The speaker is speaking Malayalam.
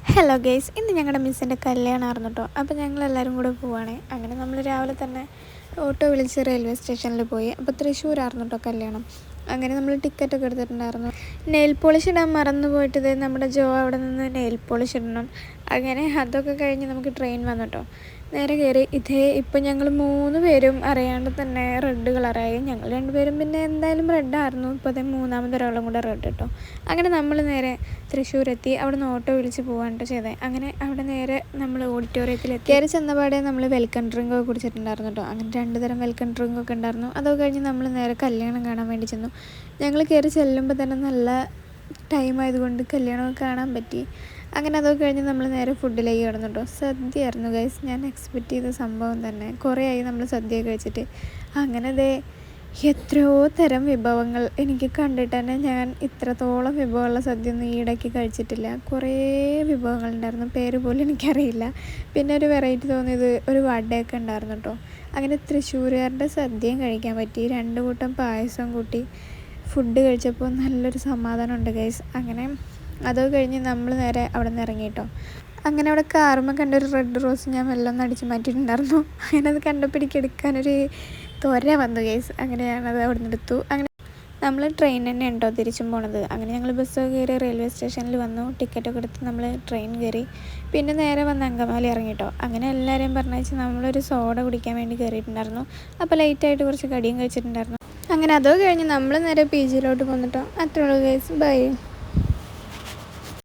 ഹലോ ഗേയ്സ്, ഇന്ന് ഞങ്ങളുടെ മിസ്സിൻ്റെ കല്യാണമായിരുന്നു കേട്ടോ. അപ്പോൾ ഞങ്ങളെല്ലാവരും കൂടെ പോവുകയാണ്. അങ്ങനെ നമ്മൾ രാവിലെ തന്നെ ഓട്ടോ വിളിച്ച് റെയിൽവേ സ്റ്റേഷനിൽ പോയി. അപ്പോൾ തൃശ്ശൂരായിരുന്നു കേട്ടോ കല്യാണം. അങ്ങനെ നമ്മൾ ടിക്കറ്റൊക്കെ എടുത്തിട്ടുണ്ടായിരുന്നു. നെയിൽ പോളിഷ് ഇടാൻ മറന്നു പോയിട്ട് നമ്മുടെ ജോ അവിടെ നിന്ന് നെയിൽ പോളിഷ് ഇടണം. അങ്ങനെ അതൊക്കെ കഴിഞ്ഞ് നമുക്ക് ട്രെയിൻ വന്നു കേട്ടോ. നേരെ കയറി ഇപ്പം ഞങ്ങൾ 3 പേരും അറിയാണ്ട് തന്നെ റെഡ് കളറായി. ഞങ്ങൾ 2 പേരും പിന്നെ എന്തായാലും റെഡായിരുന്നു. ഇപ്പോൾ മൂന്നാമതൊരാളും കൂടെ റെഡ് കേട്ടോ. അങ്ങനെ നമ്മൾ നേരെ തൃശ്ശൂരെത്തി. അവിടെ നിന്ന് ഓട്ടോ വിളിച്ച് പോകാനായിട്ട് ചെയ്തത്. അങ്ങനെ അവിടെ നേരെ നമ്മൾ ഓഡിറ്റോറിയത്തിലെത്തി. കയറി ചെന്നപാടെ നമ്മൾ വെൽക്കം ഡ്രിങ്കൊക്കെ കുടിച്ചിട്ടുണ്ടായിരുന്നു കേട്ടോ. അങ്ങനെ 2 തരം വെൽക്കം ഡ്രിങ്കൊക്കെ ഉണ്ടായിരുന്നു. അതൊക്കെ കഴിഞ്ഞ് നമ്മൾ നേരെ കല്യാണം കാണാൻ വേണ്ടി ചെന്നു. ഞങ്ങൾ കയറി ചെല്ലുമ്പോൾ തന്നെ നല്ല ടൈം ആയതുകൊണ്ട് കല്യാണമൊക്കെ കാണാൻ പറ്റി. അങ്ങനെ അതൊക്കെ കഴിഞ്ഞ് നമ്മൾ നേരെ ഫുഡിലേക്ക് കിടന്നു കേട്ടോ. സദ്യ ആയിരുന്നു ഗൈസ്. ഞാൻ എക്സ്പെക്റ്റ് ചെയ്ത സംഭവം തന്നെ. കുറേ ആയി നമ്മൾ സദ്യ കഴിച്ചിട്ട്. അങ്ങനെ എത്രയോ തരം വിഭവങ്ങൾ എനിക്ക് കണ്ടിട്ട് തന്നെ ഞാൻ ഇത്രത്തോളം വിഭവമുള്ള സദ്യ ഒന്നും ഈയിടയ്ക്ക് കഴിച്ചിട്ടില്ല. കുറേ വിഭവങ്ങളുണ്ടായിരുന്നു, പേര് പോലും എനിക്കറിയില്ല. പിന്നെ ഒരു വെറൈറ്റി തോന്നിയത് ഒരു വടയൊക്കെ ഉണ്ടായിരുന്നു കേട്ടോ. അങ്ങനെ തൃശ്ശൂരുകാരുടെ സദ്യയും കഴിക്കാൻ പറ്റി. 2 കൂട്ടം പായസം കൂട്ടി ഫുഡ് കഴിച്ചപ്പോൾ നല്ലൊരു സമാധാനമുണ്ട് ഗൈസ്. അങ്ങനെ അതൊക്കെ കഴിഞ്ഞ് നമ്മൾ നേരെ അവിടെ നിന്ന് ഇറങ്ങി കേട്ടോ. അങ്ങനെ അവിടെ കാറുമ്പോൾ കണ്ടൊരു റെഡ് റോസ് ഞാൻ വെള്ളം അടിച്ച് മാറ്റിയിട്ടുണ്ടായിരുന്നു. അങ്ങനെ അത് കണ്ടപ്പോൾ എടുക്കാനൊരു ത്വര വന്നു ഗൈസ്. അങ്ങനെ ഞാനത് അവിടെ നിന്ന് എടുത്തു. അങ്ങനെ നമ്മൾ ട്രെയിൻ തന്നെ ഉണ്ടോ തിരിച്ചും പോണത്. അങ്ങനെ ഞങ്ങൾ ബസ്സൊക്കെ കയറി റെയിൽവേ സ്റ്റേഷനിൽ വന്നു. ടിക്കറ്റൊക്കെ എടുത്ത് നമ്മൾ ട്രെയിൻ കയറി. പിന്നെ നേരെ വന്ന് അങ്കമാലി ഇറങ്ങി കേട്ടോ. അങ്ങനെ എല്ലാവരെയും പറഞ്ഞയച്ച് നമ്മളൊരു സോഡ കുടിക്കാൻ വേണ്ടി കയറിയിട്ടുണ്ടായിരുന്നു. അപ്പോൾ ലേറ്റായിട്ട് കുറച്ച് കടിയും കഴിച്ചിട്ടുണ്ടായിരുന്നു. അങ്ങനെ അതൊക്കെ കഴിഞ്ഞ് നമ്മൾ നേരെ PG പോന്നിട്ടോ. അത്രയുള്ളൂ ഗൈസ്. ബൈ.